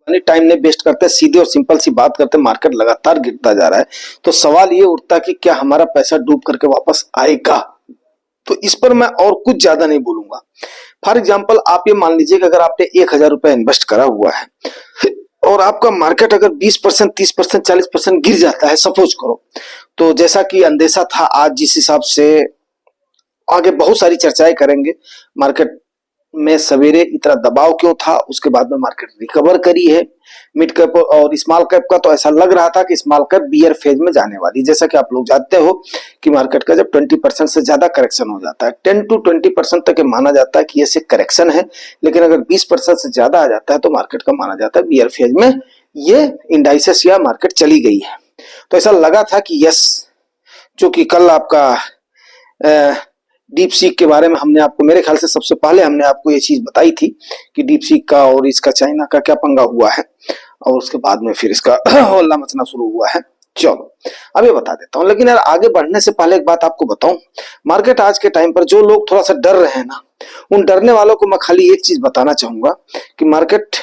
Time नहीं waste करते, सीधी और सिंपल सी बात करते, मार्केट लगातार गिरता जा रहा है। तो सवाल ये उठता है कि क्या हमारा पैसा डूब करके वापस आएगा। तो इस पर मैं और कुछ ज्यादा नहीं बोलूंगा। फॉर एग्जाम्पल आप ये मान लीजिए कि अगर आपने 1,000 रुपया इन्वेस्ट करा हुआ है और आपका मार्केट अगर 20%, 30%, 40% गिर जाता है, सपोज करो, तो जैसा कि अंदेशा था आज जिस हिसाब से आगे बहुत सारी चर्चाएं करेंगे, मार्केट में सवेरे इतना दबाव क्यों था, उसके बाद में मार्केट रिकवर करी है। मिड कैप और स्मॉल कैप का तो ऐसा लग रहा था कि स्मॉल कैप बियर फेज में जाने वाली, जैसा कि आप लोग जानते हो कि मार्केट का जब 20% से ज्यादा करेक्शन हो जाता है, 10 to 20% तक माना जाता है कि ये सिर्फ करेक्शन है, लेकिन अगर 20% से ज्यादा आ जाता है तो मार्केट का माना जाता है बियर फेज में ये इंडाइसेस या मार्केट चली गई है। तो ऐसा लगा था कि यस, जो कि कल आपका डीप सीक के बारे में हमने आपको, मेरे ख्याल से सबसे पहले हमने आपको ये चीज बताई थी कि डीप सीक का और इसका चाइना का क्या पंगा हुआ है, और उसके बाद में फिर इसका हल्ला मचना शुरू हुआ है। चलो अब ये बता देता हूँ, लेकिन यार आगे बढ़ने से पहले एक बात आपको बताऊं, मार्केट आज के टाइम पर जो लोग थोड़ा सा डर रहे हैं ना, उन डरने वालों को मैं खाली एक चीज बताना चाहूंगा कि मार्केट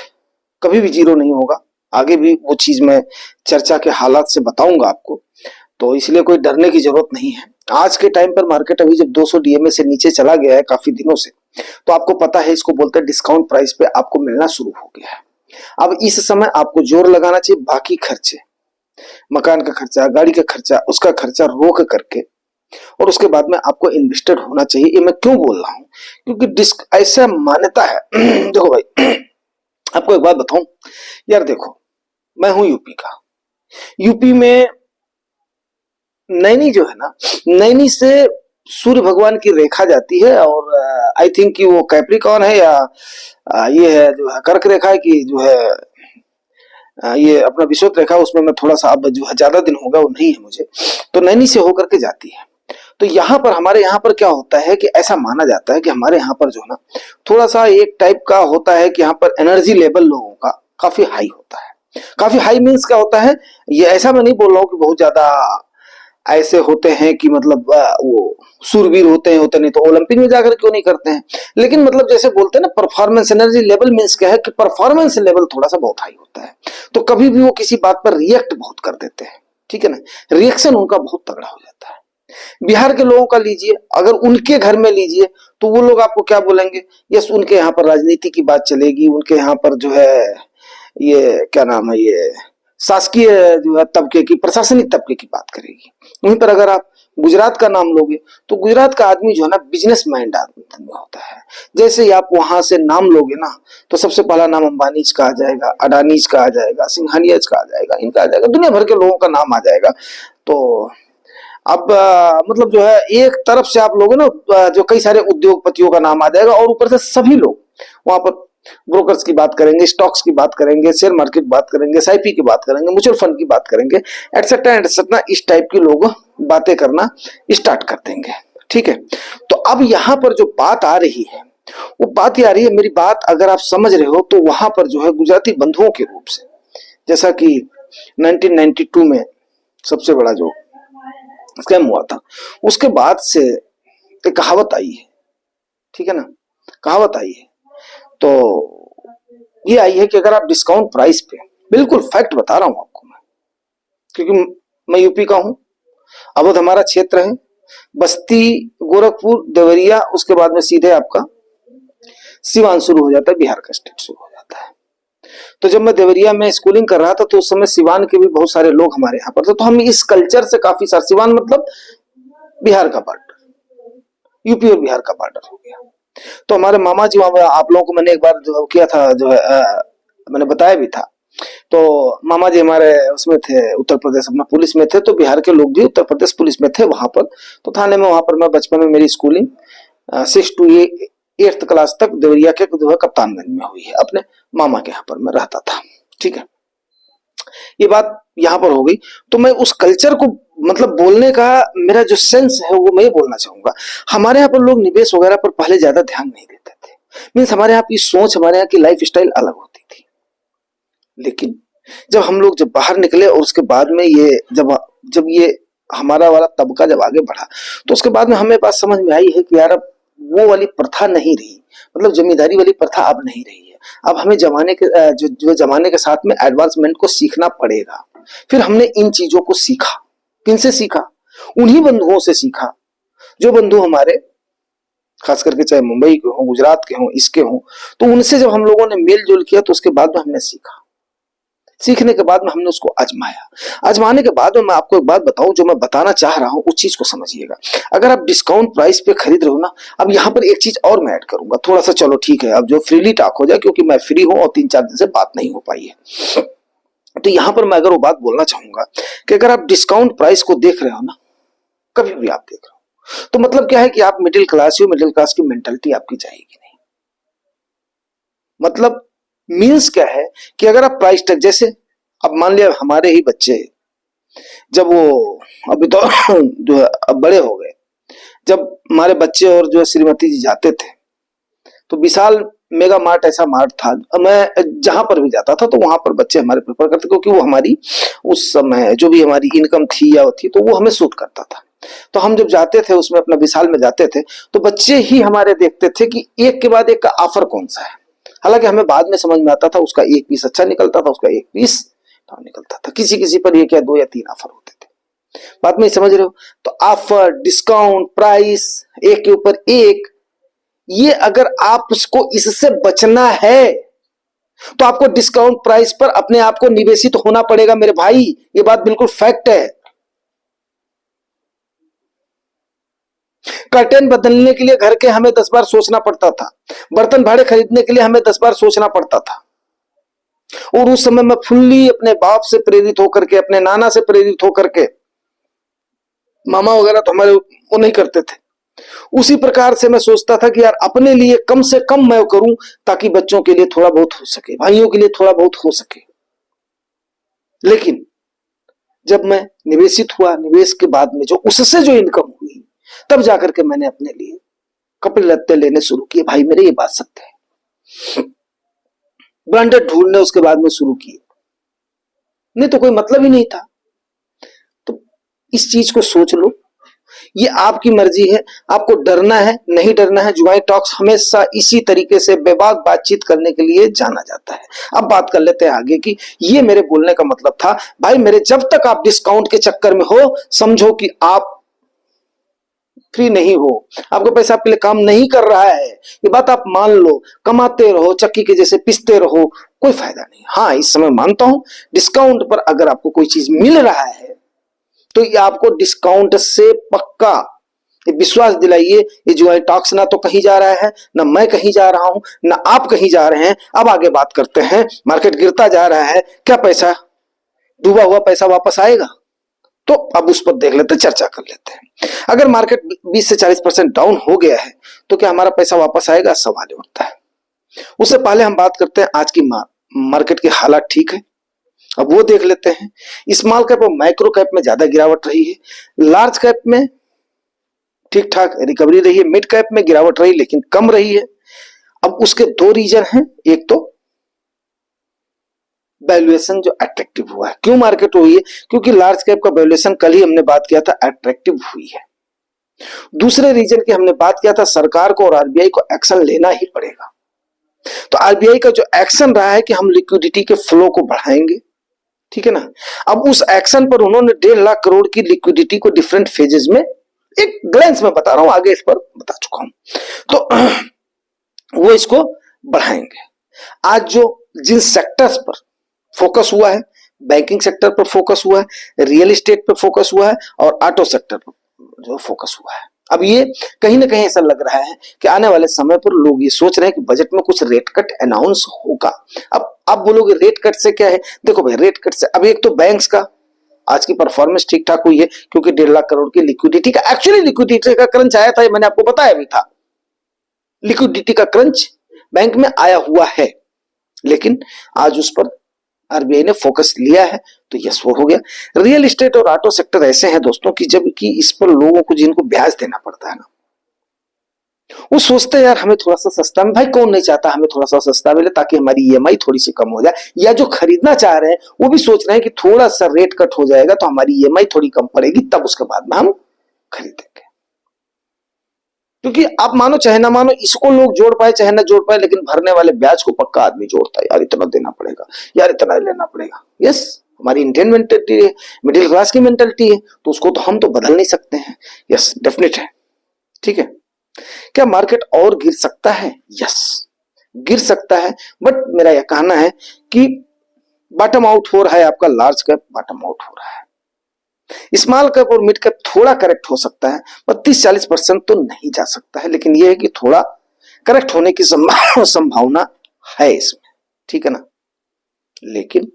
कभी भी जीरो नहीं होगा। आगे भी वो चीज मैं चर्चा के हालात से बताऊंगा आपको, तो इसलिए कोई डरने की जरूरत नहीं है। आज के टाइम पर मार्केट अभी जब 200 डीएमए से नीचे चला गया है काफी दिनों से, तो आपको पता है इसको बोलते हैं डिस्काउंट प्राइस पे आपको मिलना शुरू हो गया है। अब इस समय आपको जोर लगाना चाहिए बाकी खर्चे, मकान का खर्चा, गाड़ी का खर्चा, उसका खर्चा रोक करके, और उसके बाद में आपको इन्वेस्टेड होना चाहिए। ये मैं क्यों बोल रहा हूं, क्योंकि ऐसा मान्यता है देखो भाई, आपको एक बात बताऊं यार, देखो मैं हूं यूपी का, यूपी में नैनी जो है ना, नैनी से सूर्य भगवान की रेखा जाती है, और आई थिंक कि वो कैप्रिकॉर्न है या ये है जो है कर्क रेखा है, कि जो है ये अपना विषुवत रेखा, उसमें मैं थोड़ा सा अब जो है ज्यादा दिन होगा वो नहीं है मुझे, तो नैनी से होकर के जाती है। तो यहाँ पर हमारे यहाँ पर क्या होता है कि ऐसा माना जाता है कि हमारे यहाँ पर जो है ना थोड़ा सा एक टाइप का होता है कि यहाँ पर एनर्जी लेवल लोगों का काफी हाई होता है। काफी हाई मीन्स क्या होता है, ये ऐसा मैं नहीं बोल रहा हूँ कि बहुत ज्यादा ऐसे होते हैं कि मतलब वो सूरवीर होते नहीं तो ओलंपिक में जाकर क्यों नहीं करते हैं, लेकिन मतलब जैसे बोलते हैं ना परफॉर्मेंस एनर्जी लेवल मीन्स क्या है कि परफॉर्मेंस लेवल थोड़ा सा बहुत हाई होता है, तो कभी भी वो किसी बात पर रिएक्ट बहुत कर देते हैं, ठीक है ना, रिएक्शन उनका बहुत तगड़ा हो जाता है। बिहार के लोगों का लीजिए, अगर उनके घर में लीजिए तो वो लोग आपको क्या बोलेंगे, यस उनके यहाँ पर राजनीति की बात चलेगी, उनके यहाँ पर जो है ये क्या नाम है, ये शासकीय जो है तबके की, प्रशासनिक तबके की बात करेगी। वहीं पर अगर आप गुजरात का नाम लोगे तो गुजरात का आदमी जो है ना बिजनेस माइंड आदमी होता है। जैसे ही आप वहां से नाम लोगे ना तो सबसे पहला नाम अंबानीज का आ जाएगा, अडानीज का आ जाएगा, सिंघानियाज का आ जाएगा, इनका आ जाएगा, दुनिया भर के लोगों का नाम आ जाएगा। तो अब मतलब जो है एक तरफ से आप लोगों ना जो कई सारे उद्योगपतियों का नाम आ जाएगा, और ऊपर से सभी लोग वहां पर ब्रोकर्स की बात करेंगे, स्टॉक्स की बात करेंगे, शेयर मार्केट की बात करेंगे, एसआईपी की बात करेंगे, म्यूचुअल फंड की बात करेंगे, एटसेट्रा एटसेट्रा, इस टाइप के लोग बातें करना स्टार्ट कर देंगे, ठीक है। तो अब यहाँ पर जो बात आ रही है वो बात ये आ रही है, मेरी बात अगर आप समझ रहे हो, तो वहां पर जो है गुजराती बंधुओं के रूप से, जैसा कि 1992 में सबसे बड़ा जो स्कैम हुआ था, उसके बाद से एक कहावत आई है, ठीक है ना, कहावत आई है, तो ये आई है कि अगर आप डिस्काउंट प्राइस पे, बिल्कुल फैक्ट बता रहा हूं आपको मैं, क्योंकि मैं यूपी का हूं, अवध हमारा क्षेत्र है, बस्ती, गोरखपुर, देवरिया, उसके बाद में सीधे आपका सिवान शुरू हो जाता है, बिहार का स्टेट शुरू हो जाता है। तो जब मैं देवरिया में स्कूलिंग कर रहा था तो उस समय सिवान के भी बहुत सारे लोग हमारे यहाँ पर थे, तो हम इस कल्चर से काफी सारे, सिवान मतलब बिहार का बॉर्डर, यूपी और बिहार का बॉर्डर हो गया। तो हमारे मामा जी, आप लोगों को मैंने एक बार जो किया था, जो है मैंने बताया भी था, तो मामा जी हमारे उसमें थे, उत्तर प्रदेश अपना पुलिस में थे, तो बिहार के लोग भी उत्तर प्रदेश पुलिस में थे वहां पर। तो थाने में वहां पर मैं बचपन में मेरी स्कूलिंग 6 to 8th क्लास तक देवरिया के जो है कप्तानगंज में हुई है, अपने मामा के यहाँ पर मैं रहता था, ठीक है। ये बात यहाँ पर हो गई, तो मैं उस कल्चर को मतलब बोलने का मेरा जो सेंस है वो मैं ये बोलना चाहूंगा। हमारे यहाँ पर लोग निवेश वगैरह पर पहले ज्यादा ध्यान नहीं देते थे, मीन्स हमारे यहाँ की सोच, हमारे यहाँ की लाइफ स्टाइल अलग होती थी। लेकिन जब हम लोग जब बाहर निकले और उसके बाद में ये जब ये हमारा वाला तबका जब आगे बढ़ा, तो उसके बाद में हमें बात समझ में आई है कि यार अब वो वाली प्रथा नहीं रही, मतलब जमींदारी वाली प्रथा अब नहीं रही है। अब हमें जमाने के जो जमाने के साथ में एडवांसमेंट को सीखना पड़ेगा। फिर हमने इन चीजों को सीखा। किनसे सीखा? उन्हीं बंधुओं से सीखा जो बंधु हमारे खास करके चाहे मुंबई के हों, गुजरात के हों, इसके हों। तो उनसे जब हम लोगों ने मेल जोल किया तो उसके बाद में हमने सीखा। सीखने के बाद में हमने उसको आजमाया। आजमाने के बाद में मैं आपको एक बात बताऊं, जो मैं बताना चाह रहा हूं उस चीज को समझिएगा। अगर आप डिस्काउंट प्राइस पे खरीद रहे हो ना, अब यहां पर एक चीज और मैं ऐड करूंगा थोड़ा सा, चलो ठीक है, अब जो फ्रीली टॉक हो जाए, क्योंकि मैं फ्री हूं और 3-4 दिन से बात नहीं हो पाई है। तो यहां पर मैं अगर वो बात बोलना चाहूंगा कि अगर आप डिस्काउंट प्राइस को देख रहे हो ना, कभी भी आप देख रहे हो, तो मतलब क्या है कि आप मिडिल क्लास हो, मिडिल क्लास की मेंटालिटी आपकी जाएगी नहीं। मतलब मीन्स क्या है कि अगर आप प्राइस टैग, जैसे अब मान लिया हमारे ही बच्चे, जब वो अभी तो जो है अब बड़े हो गए, जब हमारे बच्चे और जो है श्रीमती जी जाते थे तो विशाल मेगा मार्ट ऐसा मार्ट था, मैं जहां पर भी जाता था तो वहां पर बच्चे हमारे प्रेफर करते, क्योंकि वो हमारी उस समय जो भी हमारी इनकम थी या थी तो वो हमें सूट करता था। तो हम जब जाते थे उसमें अपना विशाल में जाते थे तो बच्चे ही हमारे देखते थे कि एक के बाद एक का ऑफर कौन सा है। हालांकि हमें बाद में समझ में आता था उसका एक पीस अच्छा निकलता था, उसका एक पीस निकलता था, किसी किसी पर एक या 2 या 3 ऑफर होते थे। बात में समझ रहे हो? तो ऑफर, डिस्काउंट, प्राइस, एक के ऊपर एक, ये अगर आप उसको इससे बचना है तो आपको डिस्काउंट प्राइस पर अपने आप को निवेशित होना पड़ेगा मेरे भाई। ये बात बिल्कुल फैक्ट है। कर्टेन बदलने के लिए घर के हमें 10 बार सोचना पड़ता था, बर्तन भाड़े खरीदने के लिए हमें 10 बार सोचना पड़ता था। और उस समय मैं फुल्ली अपने बाप से प्रेरित होकर के, अपने नाना से प्रेरित होकर के, मामा वगैरह तो हमारे वो नहीं करते थे, उसी प्रकार से मैं सोचता था कि यार अपने लिए कम से कम मैं करूं ताकि बच्चों के लिए थोड़ा बहुत हो सके, भाइयों के लिए थोड़ा बहुत हो सके। लेकिन जब मैं निवेशित हुआ, निवेश के बाद में जो उससे जो इनकम हुई, तब जाकर के मैंने अपने लिए कपड़े लत्ते लेने शुरू किए। भाई मेरे ये बात सत्य है। ब्रांडेड ढूंढने उसके बाद में शुरू किए, नहीं तो कोई मतलब ही नहीं था। तो इस चीज को सोच लो, ये आपकी मर्जी है, आपको डरना है नहीं डरना है। जुआई टॉक्स हमेशा इसी तरीके से बेबाक बातचीत करने के लिए जाना जाता है। अब बात कर लेते हैं आगे की। ये मेरे बोलने का मतलब था भाई मेरे, जब तक आप डिस्काउंट के चक्कर में हो, समझो कि आप फ्री नहीं हो, आपका पैसा आपके लिए काम नहीं कर रहा है। ये बात आप मान लो, कमाते रहो, चक्की के जैसे पिसते रहो, कोई फायदा नहीं। हाँ, इस समय मानता हूं डिस्काउंट पर अगर आपको कोई चीज मिल रहा है तो ये आपको डिस्काउंट से पक्का विश्वास दिलाइए, ये जुआई टॉक्स ना तो कहीं जा रहा है, ना मैं कहीं जा रहा हूं, ना आप कहीं जा रहे हैं। अब आगे बात करते हैं। मार्केट गिरता जा रहा है, क्या पैसा, डूबा हुआ पैसा वापस आएगा? तो अब उस पर देख लेते, चर्चा कर लेते हैं। अगर मार्केट 20 से 40% डाउन हो गया है तो क्या हमारा पैसा वापस आएगा? सवाल उठता है। उससे पहले हम बात करते हैं आज की मार्केट की हालत ठीक है, अब वो देख लेते हैं। स्मॉल कैप और माइक्रो कैप में ज्यादा गिरावट रही है, लार्ज कैप में ठीक ठाक रिकवरी रही है, मिड कैप में गिरावट रही लेकिन कम रही है। अब उसके 2 रीजन हैं। एक तो वैल्यूएशन जो अट्रैक्टिव हुआ है। क्यों मार्केट हुई है? क्योंकि लार्ज कैप का वैल्यूएशन, कल ही हमने बात किया था, अट्रैक्टिव हुई है। दूसरे रीजन की हमने बात किया था, सरकार को और आरबीआई को एक्शन लेना ही पड़ेगा। तो आरबीआई का जो एक्शन रहा है कि हम लिक्विडिटी के फ्लो को बढ़ाएंगे, ठीक है ना। अब उस एक्शन पर उन्होंने 1.5 लाख करोड़ की लिक्विडिटी को डिफरेंट फेजेस में, एक ग्लैंस में बता रहा हूं, आगे इस पर बता चुका हूं, तो वो इसको बढ़ाएंगे। आज जो जिन सेक्टर्स पर फोकस हुआ है, बैंकिंग सेक्टर पर फोकस हुआ है, रियल एस्टेट पर फोकस हुआ है और ऑटो सेक्टर पर जो फोकस हुआ है। अब ये कहीं ना कहीं ऐसा लग रहा है कि आने वाले समय पर लोग ये सोच रहे हैं कि बजट में कुछ रेट कट अनाउंस होगा। अब आप बोलोगे रेट कट से क्या है? देखो भाई, रेट कट से अब एक तो बैंक्स का आज की परफॉर्मेंस ठीक ठाक हुई है, क्योंकि 1.5 लाख करोड़ की लिक्विडिटी का, एक्चुअली लिक्विडिटी का क्रंच आया था, ये मैंने आपको बताया भी था। लिक्विडिटी का क्रंच बैंक में आया हुआ है, लेकिन आज उस पर आरबीआई ने फोकस लिया है, तो यस वो हो गया। रियल एस्टेट और ऑटो सेक्टर ऐसे हैं दोस्तों कि जब कि इस पर लोगों को जिनको ब्याज देना पड़ता है ना, वो सोचते हैं यार हमें थोड़ा सा सस्ता में, भाई कौन नहीं चाहता हमें थोड़ा सा सस्ता मिले ताकि हमारी ईएमआई थोड़ी सी कम हो जाए, या जो खरीदना चाह रहे हैं वो भी सोच रहे हैं कि थोड़ा सा रेट कट हो जाएगा तो हमारी ईएमआई थोड़ी कम पड़ेगी, तब उसके बाद में हम खरीदेंगे। क्योंकि आप मानो चाहे ना मानो, इसको लोग जोड़ पाए चाहे ना जोड़ पाए, लेकिन भरने वाले ब्याज को पक्का आदमी जोड़ता है, यार इतना देना पड़ेगा, यार इतना लेना पड़ेगा। यस, हमारी इंडियन मेंटेलिटी है, मिडिल क्लास की मेंटेलिटी है, तो उसको तो हम तो बदल नहीं सकते हैं। यस, डेफिनेट है। ठीक है, क्या मार्केट और गिर सकता है? यस, गिर सकता है, बट मेरा यह कहना है कि बॉटम आउट हो रहा है, आपका लार्ज कैप बॉटम आउट हो रहा है, स्मॉल कैप और मिड कैप थोड़ा करेक्ट हो सकता है, पर 30-40% तो नहीं जा सकता है, लेकिन यह है कि थोड़ा करेक्ट होने की संभावना है इसमें। ठीक है ना, लेकिन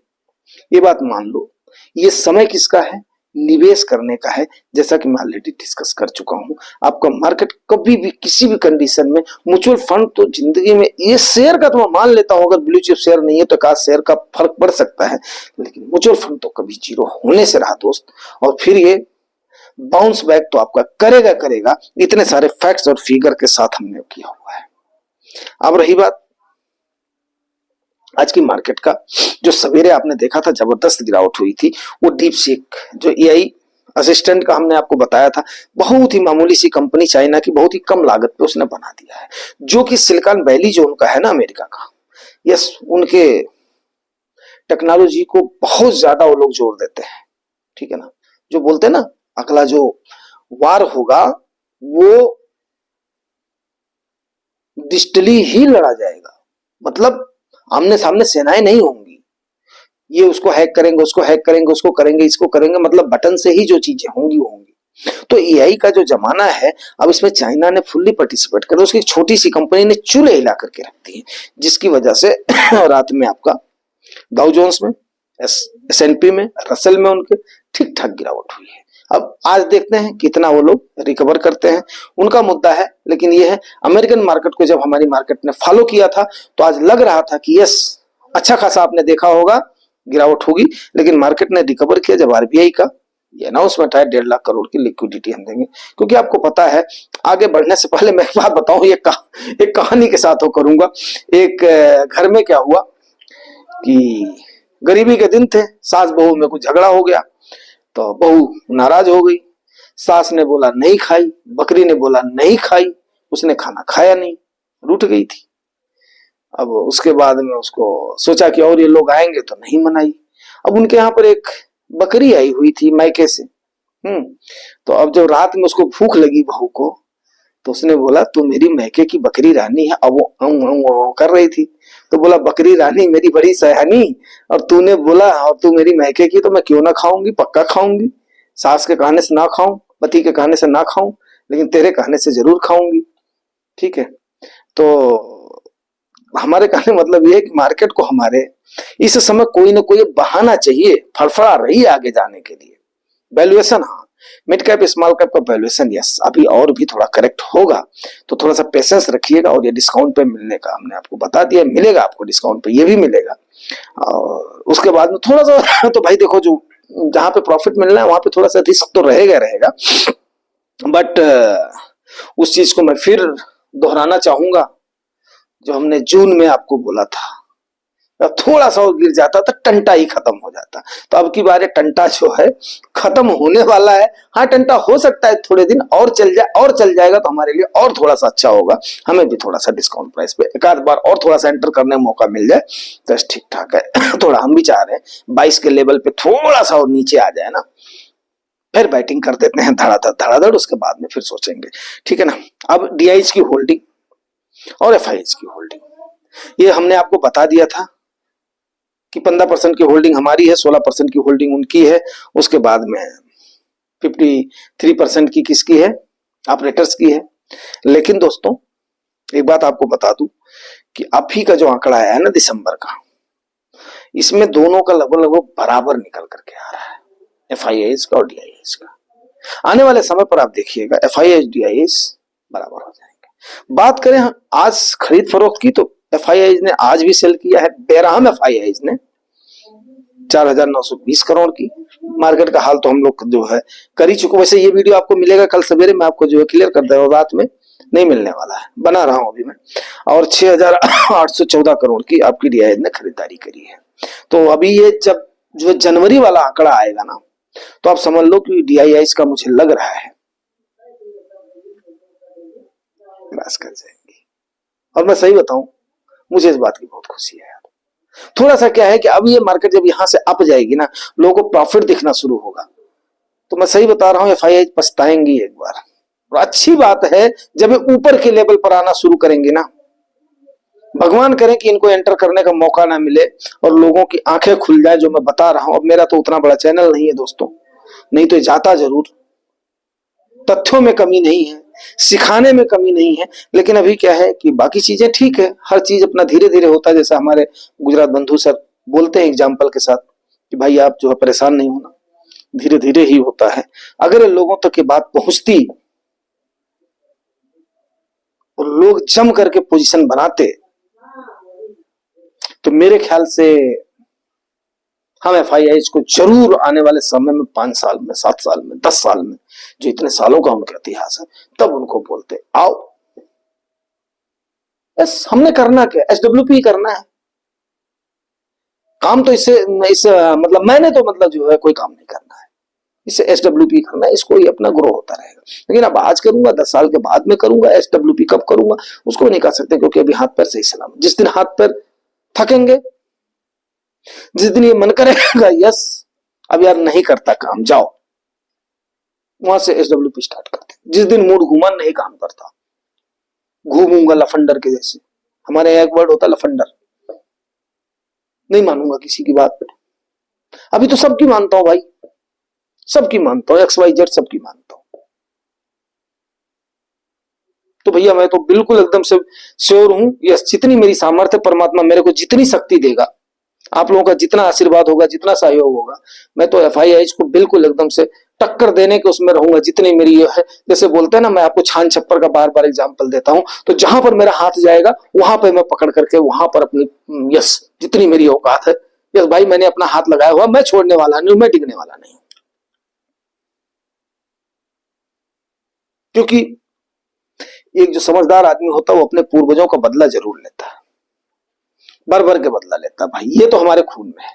ये बात मान लो, ये समय किसका है? निवेश करने का है। जैसा कि मैं ऑलरेडी डिस्कस कर चुका हूं, आपका मार्केट कभी भी किसी भी कंडीशन में, म्यूचुअल फंड तो जिंदगी में, ये शेयर का तो मैं मान लेता हूं, अगर ब्लू चिप शेयर नहीं है तो एक शेयर का फर्क पड़ सकता है, लेकिन म्यूचुअल फंड तो कभी जीरो होने से रहा दोस्त। और फिर ये बाउंस बैक तो आपका करेगा करेगा, इतने सारे फैक्ट्स और फिगर के साथ हमने किया हुआ है। अब रही बात आज की मार्केट का, जो सवेरे आपने देखा था जबरदस्त गिरावट हुई थी, वो डीप सीक जो एआई असिस्टेंट का हमने आपको बताया था, बहुत ही मामूली सी कंपनी, चाइना की, बहुत ही कम लागत पे उसने बना दिया है, जो कि सिलिकॉन वैली जो उनका है ना, अमेरिका का, यस, उनके टेक्नोलॉजी को बहुत ज्यादा वो लोग जोड़ देते हैं। ठीक है ना, जो बोलते हैं ना, अगला जो वार होगा वो डिजिटली ही लड़ा जाएगा, मतलब आमने सामने सेनाएं नहीं होंगी, ये उसको हैक करेंगे, उसको हैक करेंगे, उसको करेंगे, इसको करेंगे, मतलब बटन से ही जो चीजें होंगी वो होंगी। तो एआई का जो जमाना है, अब इसमें चाइना ने फुल्ली पार्टिसिपेट कर, उसकी छोटी सी कंपनी ने चूल्हे हिला करके रख दी है, जिसकी वजह से रात में आपका डाउ जोन्स में, एसएनपी में, रसल में उनके ठीक ठाक गिरावट हुई है। अब आज देखते हैं कितना वो लोग रिकवर करते हैं, उनका मुद्दा है। लेकिन ये है, अमेरिकन मार्केट को जब हमारी मार्केट ने फॉलो किया था तो आज लग रहा था कि यस, अच्छा खासा आपने देखा होगा गिरावट होगी, लेकिन मार्केट ने रिकवर किया जब आरबीआई का ये अनाउंसमेंट है 1.5 लाख करोड़ की लिक्विडिटी हम देंगे। क्योंकि आपको पता है, आगे बढ़ने से पहले मैं एक बात बताऊं, एक कहानी के साथ वो करूंगा। एक घर में क्या हुआ कि गरीबी के दिन थे, सास बहू में कुछ झगड़ा हो गया, तो बहू नाराज हो गई, सास ने बोला नहीं खाई, बकरी ने बोला नहीं खाई, उसने खाना खाया नहीं, रूठ गई थी। अब उसके बाद में उसको सोचा कि और ये लोग आएंगे तो नहीं मनाई। अब उनके यहाँ पर एक बकरी आई हुई थी मायके से, तो अब जब रात में उसको भूख लगी बहू को, तो उसने बोला तू मेरी मैके की बकरी रानी है। अब वो कर रही थी, तो बोला बकरी रानी मेरी बड़ी सयानी, और तूने बोला और तू मेरी मैके की, तो मैं क्यों ना खाऊंगी, पक्का खाऊंगी, सास के कहने से ना खाऊं, पति के कहने से ना खाऊं, लेकिन तेरे कहने से जरूर खाऊंगी। ठीक है, तो हमारे कहने मतलब ये है कि मार्केट को हमारे इस समय कोई ना कोई बहाना चाहिए, फड़फड़ा रही है आगे जाने के लिए। वैल्यूएशन, हाँ, मिड कैप स्मॉल कैप का वैल्यूएशन यस अभी और भी थोड़ा करेक्ट होगा, तो थोड़ा सा पेशेंस रखिएगा। और ये डिस्काउंट पे मिलने का हमने आपको बता दिया, मिलेगा आपको डिस्काउंट पे, ये भी मिलेगा। और उसके बाद में थोड़ा सा तो भाई देखो, जो जहां पे प्रॉफिट मिलना है वहां पे थोड़ा सा रिस्क तो रहेगा रहेगा, बट उस चीज को मैं फिर दोहराना चाहूंगा जो हमने जून में आपको बोला था, थोड़ा सा गिर जाता तो टंटा ही खत्म हो जाता। तो अब की बार टंटा जो है खत्म होने वाला है। हाँ, टंटा हो सकता है थोड़े दिन और चल जाए, और चल जाएगा तो हमारे लिए और थोड़ा सा अच्छा होगा, हमें भी थोड़ा सा डिस्काउंट प्राइस पे एक आध बार और थोड़ा सा एंटर करने का मौका मिल जाए तो ठीक ठाक है। थोड़ा हम भी चाह रहे हैं 22 के लेवल पे थोड़ा सा और नीचे आ जाए ना, फिर बैटिंग कर देते हैं धड़ाधड़ धड़ाधड़, उसके बाद में फिर सोचेंगे। ठीक है ना। अब डीआईएच की होल्डिंग और एफआईएच की होल्डिंग, ये हमने आपको बता दिया था कि 15% की होल्डिंग हमारी है, 16% की होल्डिंग उनकी है, उसके बाद में 53% की किसकी है, ऑपरेटर्स की है। लेकिन दोस्तों एक बात आपको बता दूं कि अभी का जो आंकड़ा है ना दिसंबर का, इसमें दोनों का लगभग लगभग बराबर निकल करके आ रहा है, एफआईएच का और डीआईएच का। आने वाले समय पर आप देखिएगा एफआईएच डीआईएच बराबर हो जाएंगे। बात करें आज खरीद फरोख्त की, तो एफआईआई ने आज भी सेल किया है, बेरहम एफआईआई ने 4,920 करोड़ की। मार्केट का हाल तो हम लोग जो है कर ही चुके। वैसे ये वीडियो आपको मिलेगा कल सवेरे, मैं आपको जो है क्लियर कर दे रहा हूं, रात में नहीं मिलने वाला है, बना रहा हूं अभी मैं। और 6,814 करोड़ की आपकी डीआईआई ने खरीदारी करी है। तो अभी ये जब जो जनवरी वाला आंकड़ा आएगा ना, तो आप समझ लो कि डीआईआई का मुझे लग रहा है क्रैश कर जाएंगी। और मैं सही बताऊं, मुझे इस बात की बहुत खुशी है यार। थोड़ा सा क्या है कि अब ये मार्केट जब यहां से अप जाएगी ना, लोगों को प्रॉफिट दिखना शुरू होगा, तो मैं सही बता रहा हूं, एफआईआई पछताएंगी एक बार। और अच्छी बात है जब ये ऊपर के लेवल पर आना शुरू करेंगे ना, भगवान करे कि इनको एंटर करने का मौका ना मिले और लोगों की आंखें खुल जाए, जो मैं बता रहा हूं। अब मेरा तो उतना बड़ा चैनल नहीं है दोस्तों, नहीं तो जाता जरूर। तथ्यों में कमी नहीं है, सिखाने में कमी नहीं है, लेकिन अभी क्या है कि बाकी चीजें ठीक है, हर चीज अपना धीरे धीरे होता है। जैसा हमारे गुजरात बंधु सर बोलते हैं एग्जाम्पल के साथ कि भाई आप जो है परेशान नहीं होना, धीरे धीरे ही होता है। अगर लोगों तक ये बात पहुंचती और लोग जम करके पोजीशन बनाते, तो मेरे ख्याल से हम एफआईआई को जरूर आने वाले समय में 5 साल में, 7 साल में, 10 साल में, जो इतने सालों का उनका इतिहास है, तब उनको बोलते आओ बस हमने करना क्या, एसडब्ल्यूपी करना है काम। तो इससे मतलब मैंने तो मतलब जो है कोई काम नहीं करना है, इससे एसडब्ल्यूपी करना है, इसको ही अपना ग्रो होता रहेगा। लेकिन अब आज करूंगा, 10 साल के बाद में करूंगा, एसडब्ल्यूपी कब करूंगा उसको नहीं कर सकते, क्योंकि अभी हाथ पैर सही सलामत। जिस दिन हाथ पैर थकेंगे, जिस दिन ये मन करेगा यस अब यार नहीं करता काम, जाओ, वहां से एसडब्ल्यूपी स्टार्ट करते। जिस दिन मूड घूमा, नहीं काम करता, घूमूंगा लफंडर के जैसे। हमारे यहाँ एक वर्ड होता है लफंडर, नहीं मानूंगा किसी की बात पे। अभी तो सबकी मानता हूं भाई, सबकी मानता हूं, XYZ सबकी मानता हूं। तो भैया मैं तो बिल्कुल एकदम से श्योर हूं, यस, जितनी मेरी सामर्थ्य, परमात्मा मेरे को जितनी शक्ति देगा, आप लोगों का जितना आशीर्वाद होगा, जितना सहयोग होगा, मैं तो एफआईआई को बिल्कुल एकदम से टक्कर देने के उसमें रहूंगा, जितनी मेरी है। जैसे बोलते हैं ना, मैं आपको छान छप्पर का बार बार एग्जांपल देता हूं, तो जहां पर मेरा हाथ जाएगा वहां पर मैं पकड़ करके वहां पर अपनी यस जितनी मेरी औकात है, यस भाई मैंने अपना हाथ लगाया हुआ, मैं छोड़ने वाला नहीं हूं, मैं टिकने वाला नहीं हूं। क्योंकि एक जो समझदार आदमी होता है वो अपने पूर्वजों का बदला जरूर लेता है, भर भर के बदला लेता है भाई, ये तो हमारे खून में है।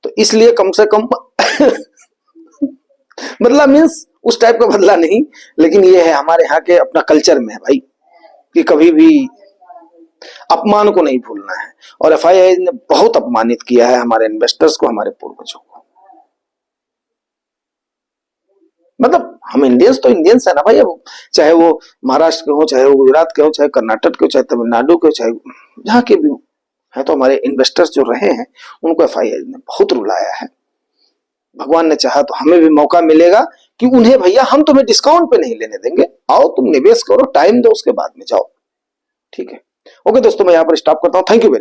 तो इसलिए कम से कम बदला मीन्स उस टाइप का बदला नहीं, लेकिन ये है हमारे यहाँ के अपना कल्चर में है भाई, कि कभी भी अपमान को नहीं भूलना है। और एफआईआई ने बहुत अपमानित किया है हमारे इन्वेस्टर्स को, हमारे पूर्वजों को। मतलब हम इंडियंस तो इंडियंस है ना भाई, अब चाहे वो महाराष्ट्र के हो, चाहे वो गुजरात के हो, चाहे कर्नाटक के हो, चाहे तमिलनाडु के हो, चाहे जहां के भी है, तो हमारे इन्वेस्टर्स जो रहे हैं उनको एफआईआई ने बहुत रुलाया है। भगवान ने चाहा तो हमें भी मौका मिलेगा कि उन्हें भैया हम तुम्हें डिस्काउंट पे नहीं लेने देंगे, आओ तुम निवेश करो, टाइम दो, उसके बाद में जाओ। ठीक है, ओके दोस्तों, मैं यहाँ पर स्टॉप करता हूँ। Thank you very